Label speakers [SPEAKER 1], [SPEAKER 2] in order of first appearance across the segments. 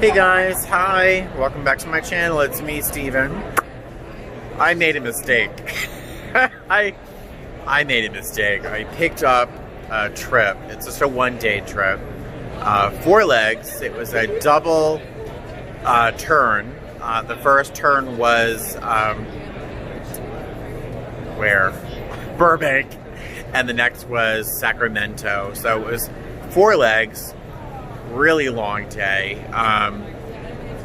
[SPEAKER 1] Hey guys, hi, welcome back to my channel. It's me, Steven. I made a mistake. I made a mistake. I picked up a trip. It's just a one-day trip. 4 legs. It was a double turn. The first turn was where? Burbank. And the next was Sacramento. So it was 4 legs. Really long day.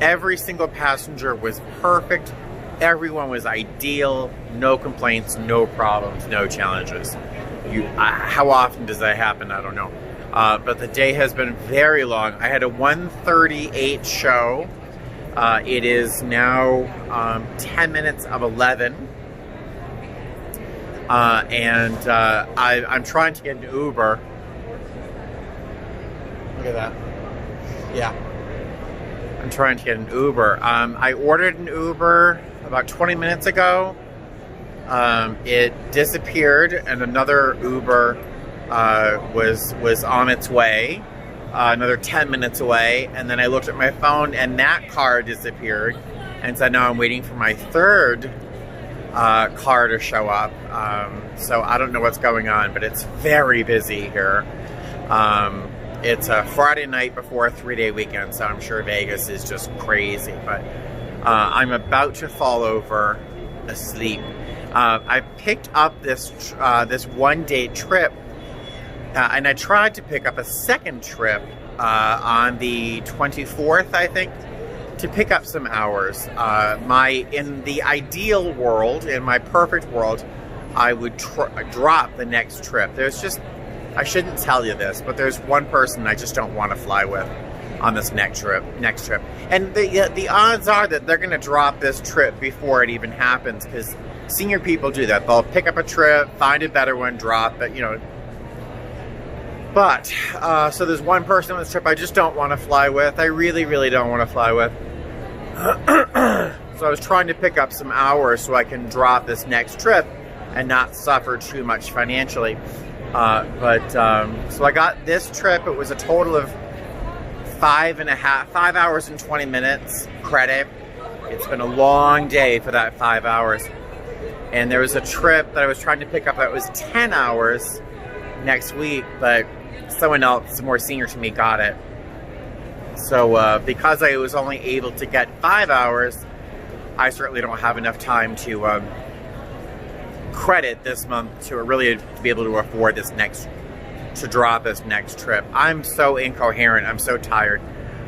[SPEAKER 1] Every single passenger was perfect. Everyone was ideal. No complaints, no problems, no challenges. How often does that happen? I don't know. But the day has been very long. I had a 1:38 show. It is now 10 minutes of 11. I'm trying to get an Uber. Look at that. Yeah. I'm trying to get an Uber. I ordered an Uber about 20 minutes ago. It disappeared and another Uber was on its way, another 10 minutes away, and then I looked at my phone and that car disappeared, and so now I'm waiting for my third car to show up. So I don't know what's going on, but it's very busy here. It's a Friday night before a 3-day weekend, so I'm sure Vegas is just crazy, but I'm about to fall over asleep. I picked up this one-day trip, and I tried to pick up a second trip on the 24th, I think, to pick up some hours. In the ideal world, in my perfect world, I would drop the next trip. I shouldn't tell you this, but there's one person I just don't want to fly with on this next trip. And the odds are that they're going to drop this trip before it even happens, because senior people do that. They'll pick up a trip, find a better one, drop it, you know. But, so there's one person on this trip I just don't want to fly with. I really, really don't want to fly with. So I was trying to pick up some hours so I can drop this next trip and not suffer too much financially. So I got this trip. It was a total of 5 hours and 20 minutes credit. It's been a long day for that 5 hours. And there was a trip that I was trying to pick up that was 10 hours next week, but someone else more senior to me got it. So because I was only able to get 5 hours, I certainly don't have enough time to credit this month to really be able to afford to drop this next trip. I'm so incoherent. I'm so tired.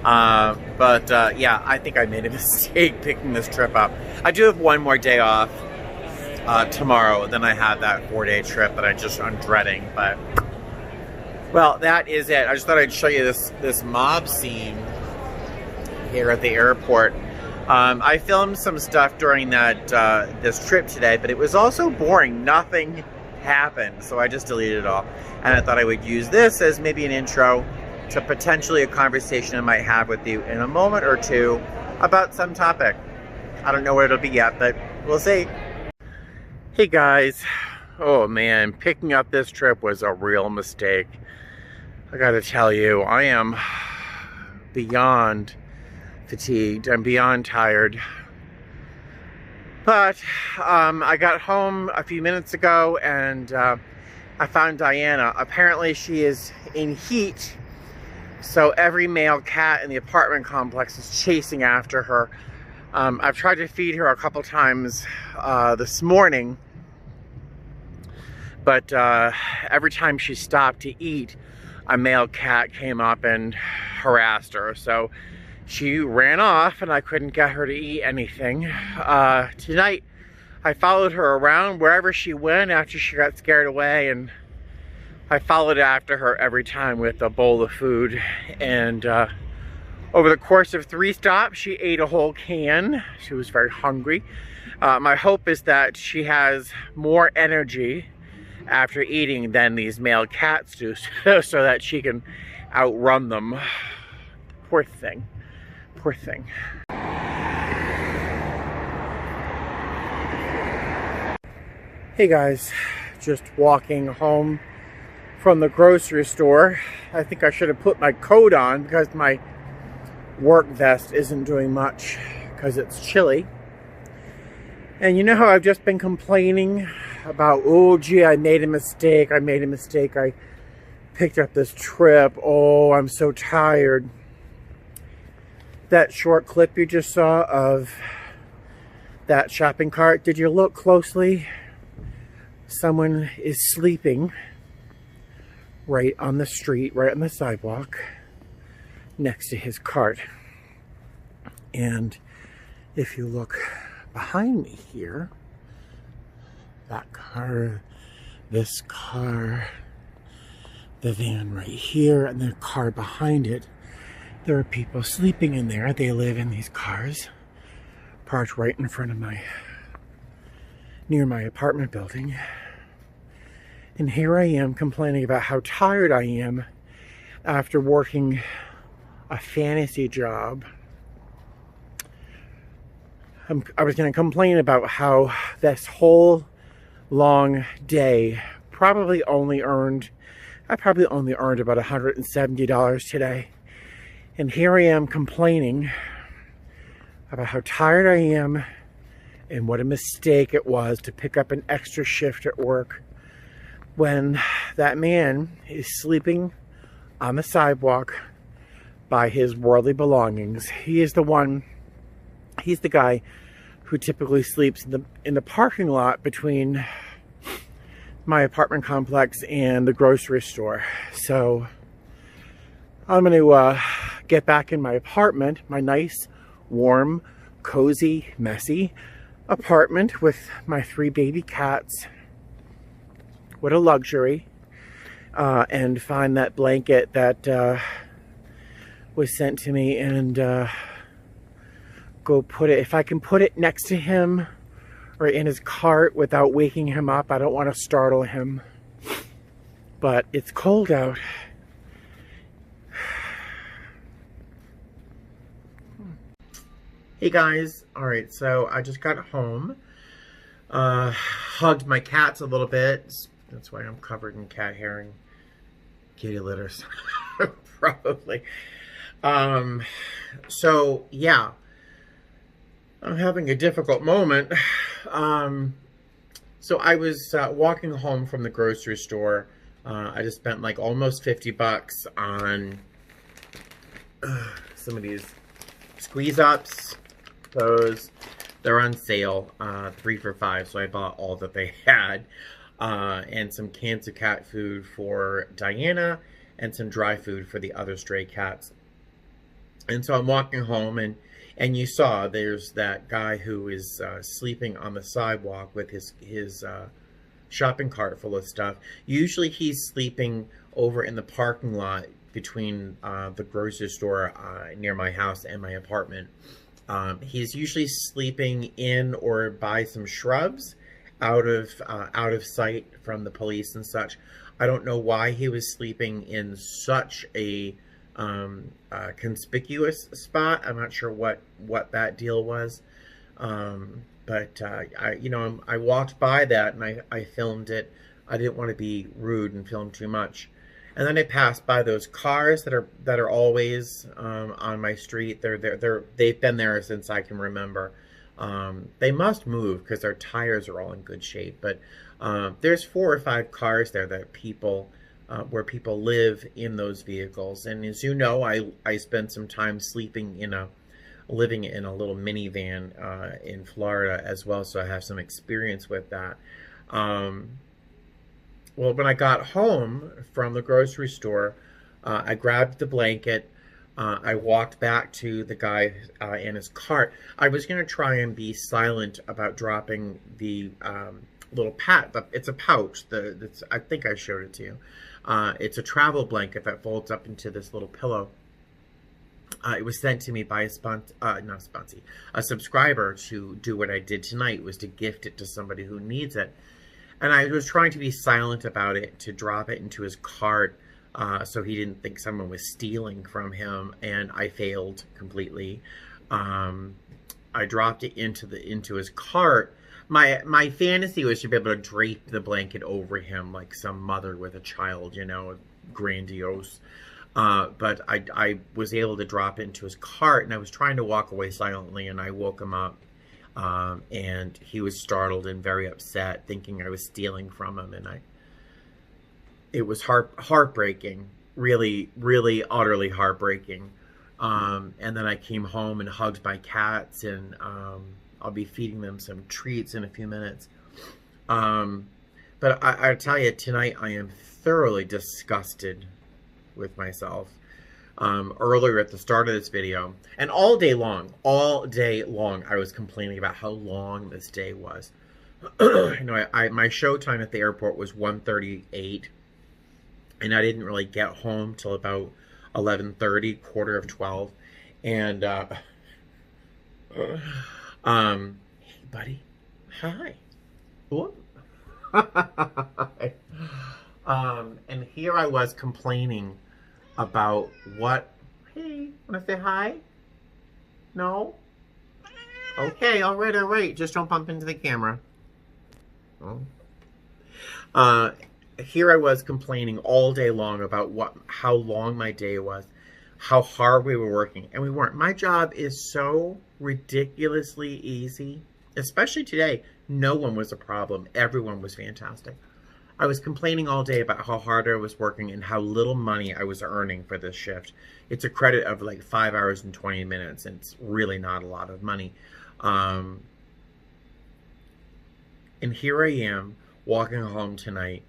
[SPEAKER 1] Yeah, I think I made a mistake picking this trip up. I do have one more day off tomorrow. Then I have that 4-day trip that I'm dreading. But well, that is it. I just thought I'd show you this mob scene here at the airport. I filmed some stuff during this trip today, but it was also boring. Nothing happened, so I just deleted it all. And I thought I would use this as maybe an intro to potentially a conversation I might have with you in a moment or two about some topic. I don't know what it'll be yet, but we'll see. Hey guys. Oh man, picking up this trip was a real mistake. I gotta tell you, I am beyond fatigued. I'm beyond tired. But I got home a few minutes ago and I found Diana. Apparently she is in heat, so every male cat in the apartment complex is chasing after her. I've tried to feed her a couple times this morning, but every time she stopped to eat, a male cat came up and harassed her. So she ran off and I couldn't get her to eat anything. Tonight, I followed her around wherever she went after she got scared away, and I followed after her every time with a bowl of food. And over the course of 3 stops, she ate a whole can. She was very hungry. My hope is that she has more energy after eating than these male cats do, so that she can outrun them. Poor thing. Poor thing. Hey guys, just walking home from the grocery store. I think I should have put my coat on because my work vest isn't doing much because it's chilly. And you know how I've just been complaining about, oh gee, I made a mistake, I picked up this trip, oh I'm so tired. That short clip you just saw of that shopping cart, did you look closely? Someone is sleeping right on the street, right on the sidewalk next to his cart. And if you look behind me here, that car, this car, the van right here, and the car behind it, there are people sleeping in there. They live in these cars parked right in front of near my apartment building. And here I am complaining about how tired I am after working a fantasy job. I was going to complain about how this whole long day I probably only earned about $170 today. And here I am complaining about how tired I am and what a mistake it was to pick up an extra shift at work when that man is sleeping on the sidewalk by his worldly belongings. He's the guy who typically sleeps in the parking lot between my apartment complex and the grocery store. So I'm going to get back in my apartment, my nice, warm, cozy, messy apartment with my 3 baby cats. What a luxury. And find that blanket that was sent to me and go put it, if I can put it next to him or in his cart without waking him up. I don't want to startle him. But it's cold out. Hey guys, alright, so I just got home, hugged my cats a little bit. That's why I'm covered in cat hair and kitty litters, probably. So yeah, I'm having a difficult moment. So I was walking home from the grocery store. I just spent like almost 50 bucks on some of these squeeze ups. They're on sale, 3 for $5, so I bought all that they had. And some cans of cat food for Diana and some dry food for the other stray cats. And so I'm walking home, and you saw there's that guy who is sleeping on the sidewalk with his shopping cart full of stuff. Usually he's sleeping over in the parking lot between the grocery store near my house and my apartment. He's usually sleeping in or by some shrubs out of sight from the police and such. I don't know why he was sleeping in such a conspicuous spot. I'm not sure what that deal was. But I walked by that and I filmed it. I didn't want to be rude and film too much. And then I passed by those cars that are always on my street. They've been there since I can remember. They must move because their tires are all in good shape. But there's 4 or 5 cars there that where people live in those vehicles. And as you know, I spent some time living in a little minivan in Florida as well, so I have some experience with that. Well, when I got home from the grocery store, I grabbed the blanket. I walked back to the guy in his cart. I was going to try and be silent about dropping the little it's a pouch. I think I showed it to you. It's a travel blanket that folds up into this little pillow. It was sent to me by a subscriber to do what I did tonight, was to gift it to somebody who needs it. And I was trying to be silent about it, to drop it into his cart so he didn't think someone was stealing from him, and I failed completely. I dropped it into his cart. My fantasy was to be able to drape the blanket over him like some mother with a child, grandiose. But I was able to drop into his cart, and I was trying to walk away silently, and I woke him up. And he was startled and very upset, thinking I was stealing from him. And it was heartbreaking, really, really utterly heartbreaking. And then I came home and hugged my cats, and I'll be feeding them some treats in a few minutes. But I tell you, tonight I am thoroughly disgusted with myself. Earlier at the start of this video, and all day long, I was complaining about how long this day was. You know, my show time at the airport was 1:38, and I didn't really get home till about 11:30, quarter of 12. And hey buddy, hi. And here I was complaining about what. Hey, wanna say hi? No? Okay, all right. Just don't bump into the camera. Oh. Here I was complaining all day long about how long my day was, how hard we were working, and we weren't. My job is so ridiculously easy, especially today. No one was a problem. Everyone was fantastic. I was complaining all day about how hard I was working and how little money I was earning for this shift. It's a credit of like 5 hours and 20 minutes, and it's really not a lot of money. And here I am walking home tonight,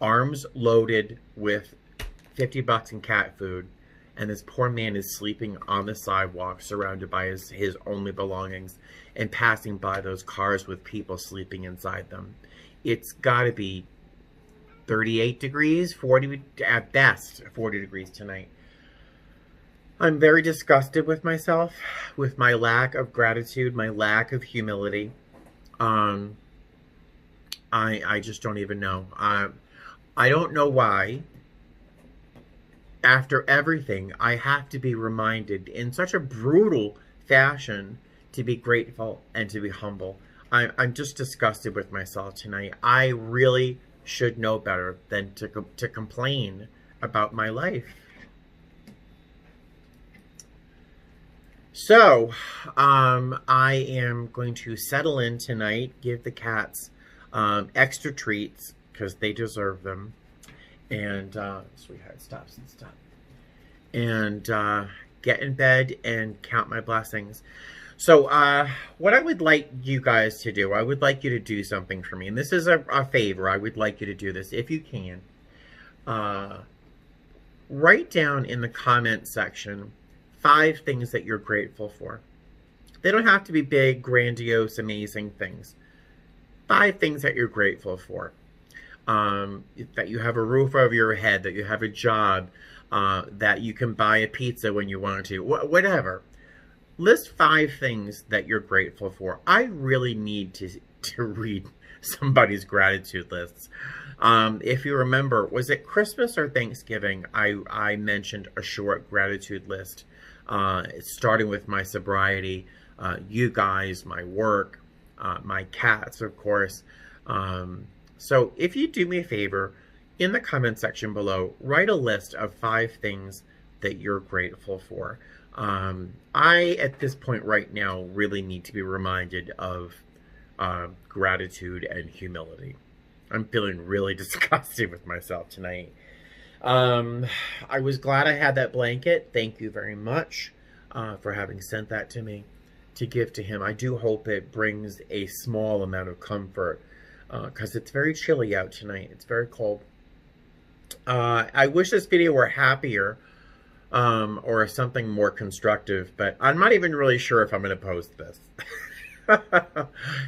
[SPEAKER 1] arms loaded with $50 in cat food, and this poor man is sleeping on the sidewalk surrounded by his only belongings, and passing by those cars with people sleeping inside them. It's got to be 38 degrees, 40 at best, 40 degrees tonight. I'm very disgusted with myself, with my lack of gratitude, my lack of humility. I just don't even know. I don't know why, after everything, I have to be reminded in such a brutal fashion to be grateful and to be humble. I'm just disgusted with myself tonight. I really should know better than to complain about my life. So, I am going to settle in tonight, give the cats extra treats because they deserve them, and sweetheart, stop. And get in bed and count my blessings. So what I would like you guys to do, I would like you to do something for me, and this is a favor. I would like you to do this if you can. Write down in the comment section 5 things that you're grateful for. They don't have to be big, grandiose, amazing things. 5 things that you're grateful for. That you have a roof over your head, that you have a job, that you can buy a pizza when you want to, whatever. List 5 things that you're grateful for. I really need to read somebody's gratitude lists. If you remember, was it Christmas or Thanksgiving? I mentioned a short gratitude list, starting with my sobriety, you guys, my work, my cats, of course. So if you do me a favor, in the comment section below, write a list of 5 things that you're grateful for. I, at this point right now, really need to be reminded of gratitude and humility. I'm feeling really disgusted with myself tonight. I was glad I had that blanket. Thank you very much for having sent that to me to give to him. I do hope it brings a small amount of comfort because it's very chilly out tonight. It's very cold. I wish this video were happier or something more constructive, but I'm not even really sure if I'm going to post this.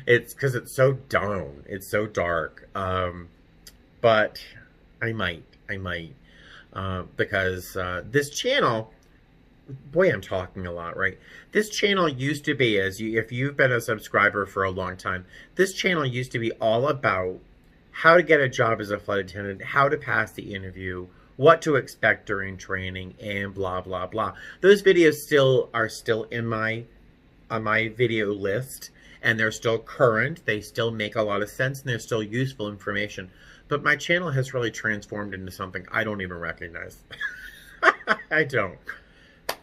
[SPEAKER 1] It's because it's so down. It's so dark. But I might. Because this channel, boy, I'm talking a lot, right? This channel used to be, if you've been a subscriber for a long time, this channel used to be all about how to get a job as a flight attendant, how to pass the interview, what to expect during training, and blah, blah, blah. Those videos are still in on my video list, and they're still current. They still make a lot of sense, and they're still useful information. But my channel has really transformed into something I don't even recognize. I don't.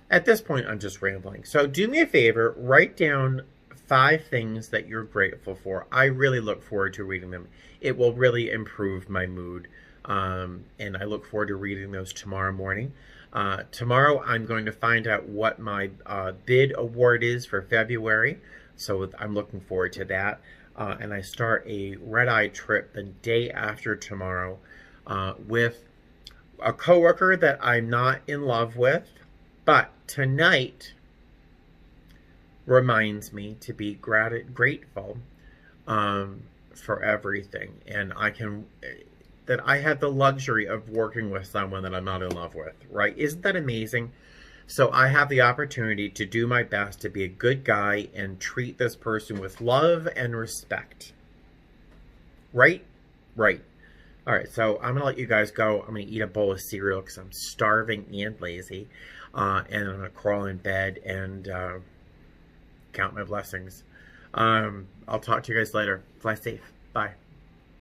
[SPEAKER 1] At this point, I'm just rambling. So do me a favor, write down 5 things that you're grateful for. I really look forward to reading them. It will really improve my mood. And I look forward to reading those tomorrow morning. Tomorrow, I'm going to find out what my bid award is for February. So I'm looking forward to that. And I start a red-eye trip the day after tomorrow with a coworker that I'm not in love with. But tonight reminds me to be grateful for everything. And that I had the luxury of working with someone that I'm not in love with, right? Isn't that amazing? So I have the opportunity to do my best to be a good guy and treat this person with love and respect. Right? Right. All right, so I'm going to let you guys go. I'm going to eat a bowl of cereal because I'm starving and lazy. And I'm going to crawl in bed and count my blessings. I'll talk to you guys later. Fly safe. Bye.